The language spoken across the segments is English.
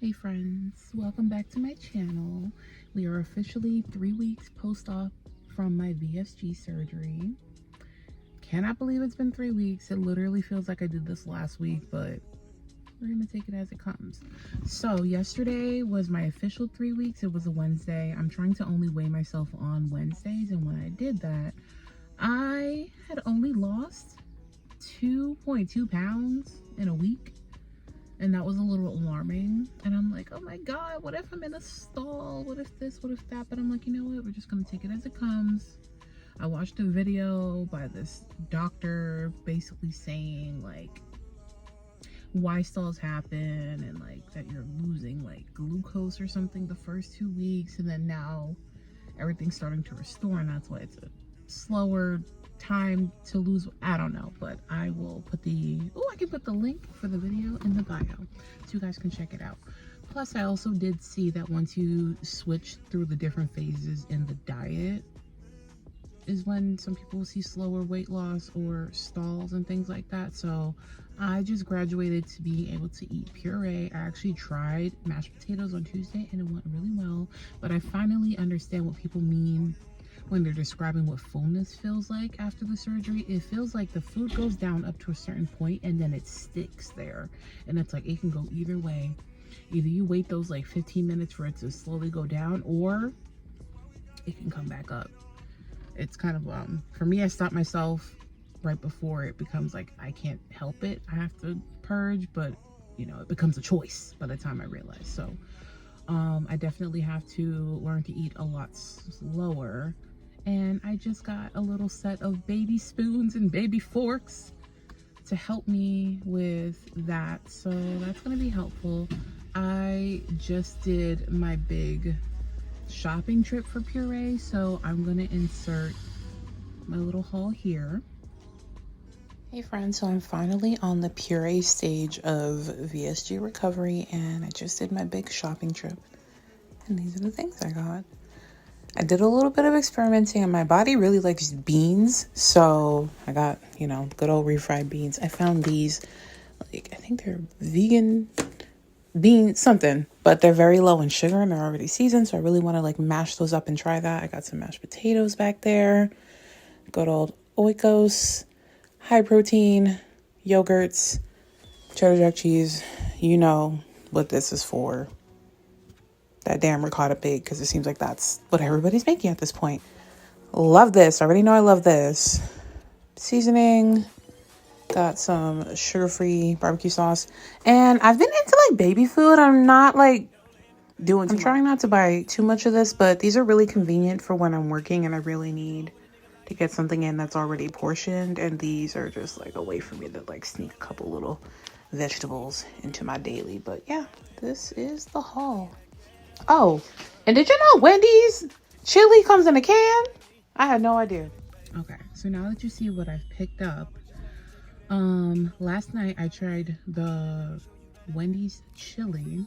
Hey friends, welcome back to my channel. We are officially 3 weeks post-op from my VSG surgery. Cannot believe it's been 3 weeks. It literally feels like I did this last week, but we're gonna take it as it comes. So yesterday was my official 3 weeks. It was a Wednesday. I'm trying to only weigh myself on Wednesdays, and when I did that, I had only lost 2.2 pounds in a week. And that was a little alarming. And I'm like, oh my God, what if I'm in a stall? What if this, what if that? But I'm like, you know what? We're just gonna take it as it comes. I watched a video by this doctor basically saying like why stalls happen and like that you're losing like glucose or something the first 2 weeks. And then now everything's starting to restore, and that's why it's a slower time to lose. I don't know, but I will put I can put the link for the video in the bio so you guys can check it out. Plus I also did see that once you switch through the different phases in the diet is when some people will see slower weight loss or stalls and things like that. So I just graduated to being able to eat puree. I actually tried mashed potatoes on Tuesday and it went really well, but I finally understand what people mean when they're describing what fullness feels like after the surgery. It feels like the food goes down up to a certain point and then it sticks there. And it's like, it can go either way. Either you wait those like 15 minutes for it to slowly go down, or it can come back up. It's kind of, for me, I stop myself right before it becomes like, I can't help it. I have to purge, but you know, it becomes a choice by the time I realize. So I definitely have to learn to eat a lot slower. And I just got a little set of baby spoons and baby forks to help me with that. So that's going to be helpful. I just did my big shopping trip for Puree, so I'm going to insert my little haul here. Hey friends, so I'm finally on the Puree stage of VSG recovery, and I just did my big shopping trip. And these are the things I got. I did a little bit of experimenting, and my body really likes beans, so I got, you know, good old refried beans. I found these, like, I think they're vegan beans something, but they're very low in sugar and they're already seasoned, so I really want to like mash those up and try that. I got some mashed potatoes back there, good old Oikos, high protein, yogurts, cheddar jack cheese. You know what this is for. That damn ricotta bake, because it seems like that's what everybody's making at this point. Love this. I already know I love this. Seasoning. Got some sugar-free barbecue sauce. And I've been into like baby food. I'm not like I'm trying not to buy too much of this, but these are really convenient for when I'm working and I really need to get something in that's already portioned. And these are just like a way for me to like sneak a couple little vegetables into my daily. But yeah, this is the haul. Oh, and did you know Wendy's chili comes in a can? I had no idea. Okay, so now that you see what I've picked up, last night I tried the Wendy's chili,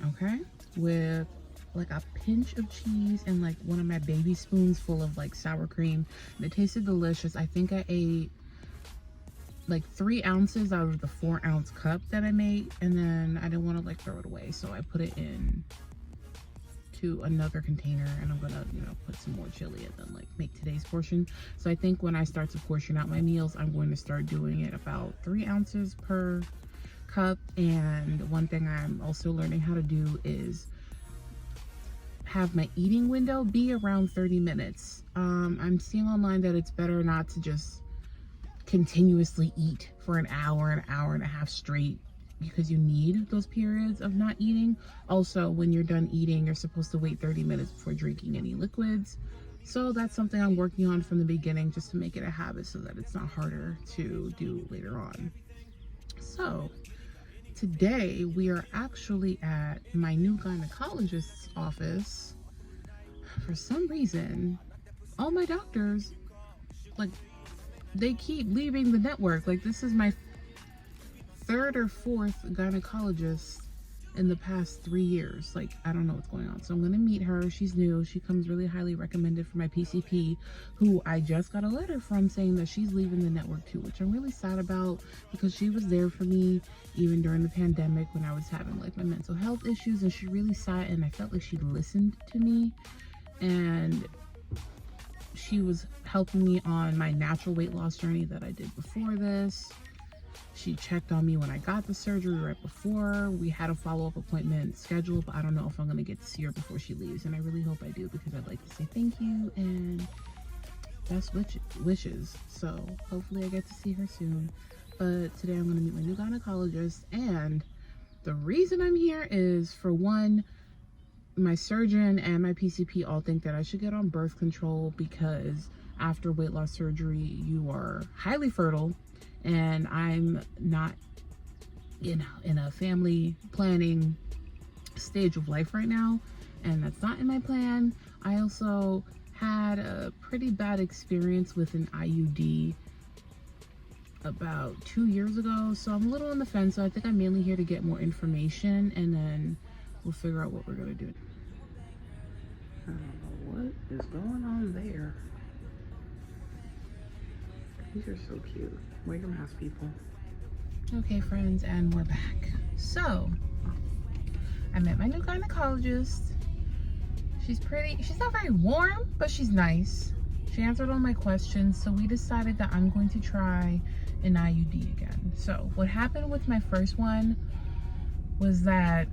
okay, with like a pinch of cheese and like one of my baby spoons full of like sour cream, and it tasted delicious. I think I ate like 3 ounces out of the 4-ounce cup that I made, and then I didn't want to like throw it away, so I put it in to another container, and I'm gonna, you know, put some more chili and then like make today's portion. So I think when I start to portion out my meals, I'm going to start doing it about 3 ounces per cup. And one thing I'm also learning how to do is have my eating window be around 30 minutes. I'm seeing online that it's better not to just continuously eat for an hour and a half straight, because you need those periods of not eating. Also, when you're done eating, you're supposed to wait 30 minutes before drinking any liquids. So that's something I'm working on from the beginning, just to make it a habit so that it's not harder to do later on. So today we are actually at my new gynecologist's office. For some reason, all my doctors, like, they keep leaving the network. Like, this is my 3rd or 4th gynecologist in the past 3 years. Like, I don't know what's going on. So I'm gonna meet her. She's new. She comes really highly recommended for my PCP, who I just got a letter from saying that she's leaving the network too, which I'm really sad about, because she was there for me even during the pandemic when I was having like my mental health issues, and she really sat and I felt like she listened to me, and she was helping me on my natural weight loss journey that I did before this. She checked on me when I got the surgery right before. We had a follow-up appointment scheduled, but I don't know if I'm going to get to see her before she leaves. And I really hope I do, because I'd like to say thank you and best wishes. So hopefully I get to see her soon. But today I'm going to meet my new gynecologist. And the reason I'm here is, for one, my surgeon and my PCP all think that I should get on birth control, because after weight loss surgery, you are highly fertile. And I'm not in a family planning stage of life right now, and that's not in my plan. I also had a pretty bad experience with an IUD about 2 years ago, so I'm a little on the fence. So I think I'm mainly here to get more information, and then we'll figure out what we're gonna do. I don't know what is going on there. These are so cute. Wear your mask, people. Okay, friends, and we're back. So, I met my new gynecologist. She's not very warm, but she's nice. She answered all my questions, so we decided that I'm going to try an IUD again. So, what happened with my first one was that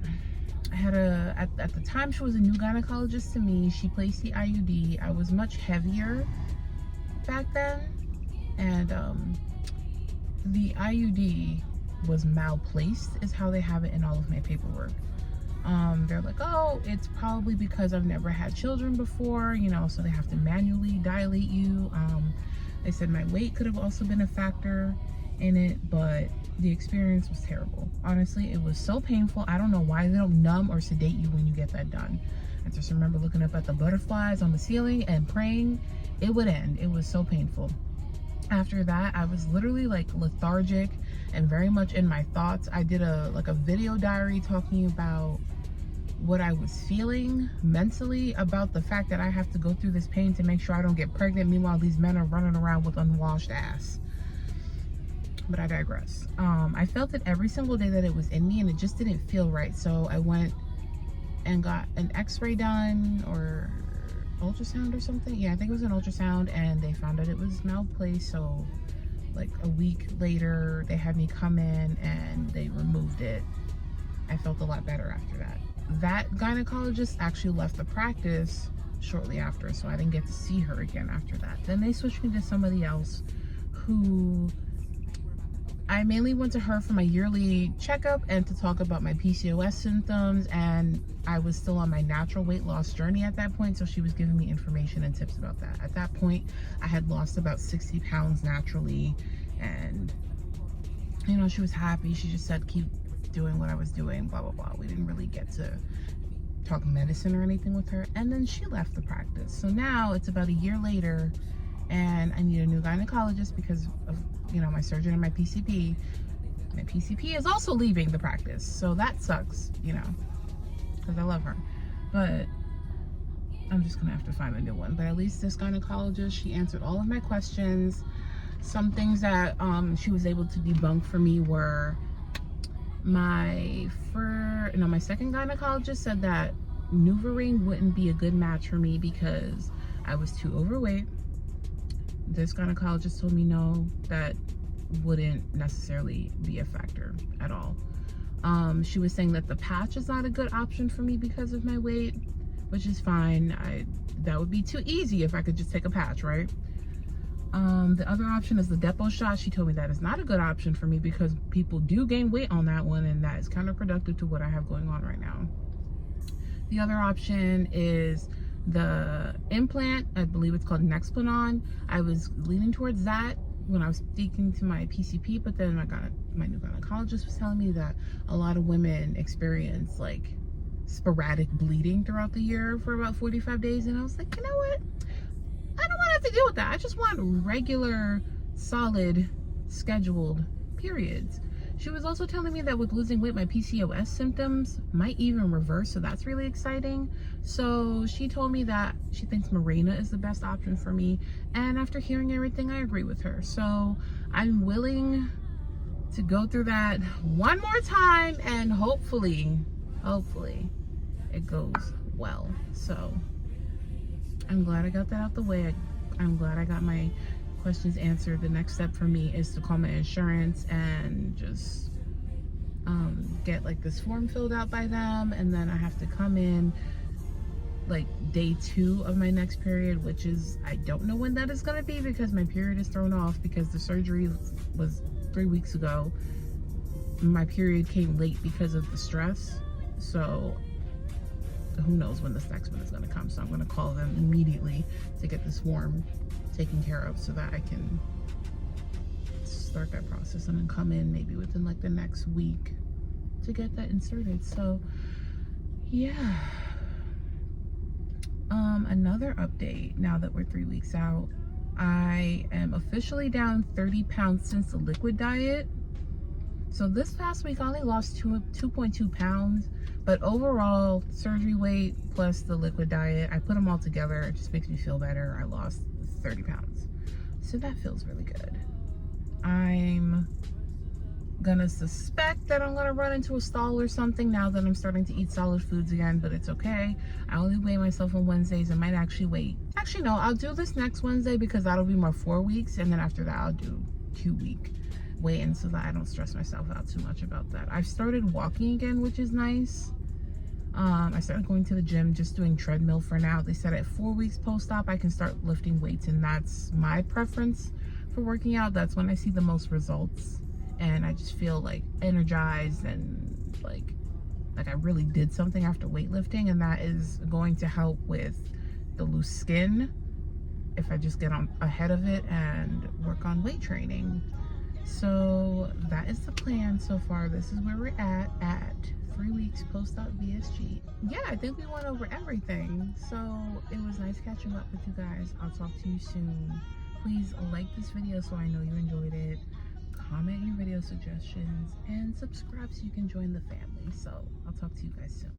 I had at the time she was a new gynecologist to me. She placed the IUD. I was much heavier back then, and the IUD was malplaced, is how they have it in all of my paperwork. They're like, oh, it's probably because I've never had children before, you know, so they have to manually dilate you. They said my weight could have also been a factor in it, but the experience was terrible. Honestly, it was so painful. I don't know why they don't numb or sedate you when you get that done. I just remember looking up at the butterflies on the ceiling and praying it would end. It was so painful. After that, I was literally like lethargic and very much in my thoughts. I did a video diary talking about what I was feeling mentally about the fact that I have to go through this pain to make sure I don't get pregnant. Meanwhile, these men are running around with unwashed ass. But I digress. I felt it every single day that it was in me, and it just didn't feel right. So I went and got an x-ray done, or ultrasound or something. Yeah, I think it was an ultrasound, and they found out it was malplaced. So like a week later, they had me come in and they removed it. I felt a lot better after that. That gynecologist actually left the practice shortly after, so I didn't get to see her again after that. Then they switched me to somebody else, who I mainly went to her for my yearly checkup and to talk about my PCOS symptoms, and I was still on my natural weight loss journey at that point, so she was giving me information and tips about that. At that point, I had lost about 60 pounds naturally, and you know, she was happy. She just said keep doing what I was doing, blah blah blah. We didn't really get to talk medicine or anything with her, and then she left the practice. So now it's about a year later, and I need a new gynecologist because of, you know, my surgeon and my PCP. My PCP is also leaving the practice, so that sucks, you know, because I love her. But I'm just gonna have to find a new one. But at least this gynecologist, she answered all of my questions. Some things that she was able to debunk for me were my second gynecologist said that NuvaRing wouldn't be a good match for me because I was too overweight. This gynecologist told me no, that wouldn't necessarily be a factor at all. She was saying that the patch is not a good option for me because of my weight, which is fine. That would be too easy if I could just take a patch, right? The other option is the depot shot. She told me that is not a good option for me because people do gain weight on that one, and that is counterproductive to what I have going on right now. The other option is the implant. I believe it's called Nexplanon. I was leaning towards that when I was speaking to my PCP, but then my new gynecologist was telling me that a lot of women experience like sporadic bleeding throughout the year for about 45 days, and I was like, you know what? I don't want to have to deal with that. I just want regular, solid, scheduled periods. She was also telling me that with losing weight, my PCOS symptoms might even reverse, so that's really exciting. So she told me that she thinks Mirena is the best option for me, and after hearing everything, I agree with her. So I'm willing to go through that one more time, and hopefully it goes well. So I'm glad I got that out the way. I'm glad I got my questions answered. The next step for me is to call my insurance and just get like this form filled out by them, and then I have to come in like day 2 of my next period, which is, I don't know when that is going to be because my period is thrown off because the surgery was 3 weeks ago. My period came late because of the stress, so who knows when this next one is going to come. So I'm going to call them immediately to get this form taken care of so that I can start that process and then come in maybe within like the next week to get that inserted. So yeah. Another update now that we're 3 weeks out. I am officially down 30 pounds since the liquid diet. So this past week I only lost 2.2 pounds, but overall surgery weight plus the liquid diet, I put them all together, it just makes me feel better. I lost 30 pounds. So that feels really good. I'm gonna suspect that I'm gonna run into a stall or something now that I'm starting to eat solid foods again, but it's okay. I only weigh myself on Wednesdays. I might actually wait. Actually, no, I'll do this next Wednesday because that'll be my 4 weeks, and then after that I'll do 2-week weigh-in so that I don't stress myself out too much about that. I've started walking again, which is nice. I started going to the gym, just doing treadmill for now. They said at 4 weeks post-op I can start lifting weights, and that's my preference for working out. That's when I see the most results, and I just feel like energized and like I really did something after weightlifting, and that is going to help with the loose skin if I just get on ahead of it and work on weight training. So that is the plan so far. This is where we're at 3 weeks post-op VSG. Yeah, I think we went over everything. So it was nice catching up with you guys. I'll talk to you soon. Please like this video so I know you enjoyed it. Comment your video suggestions and subscribe so you can join the family. So I'll talk to you guys soon.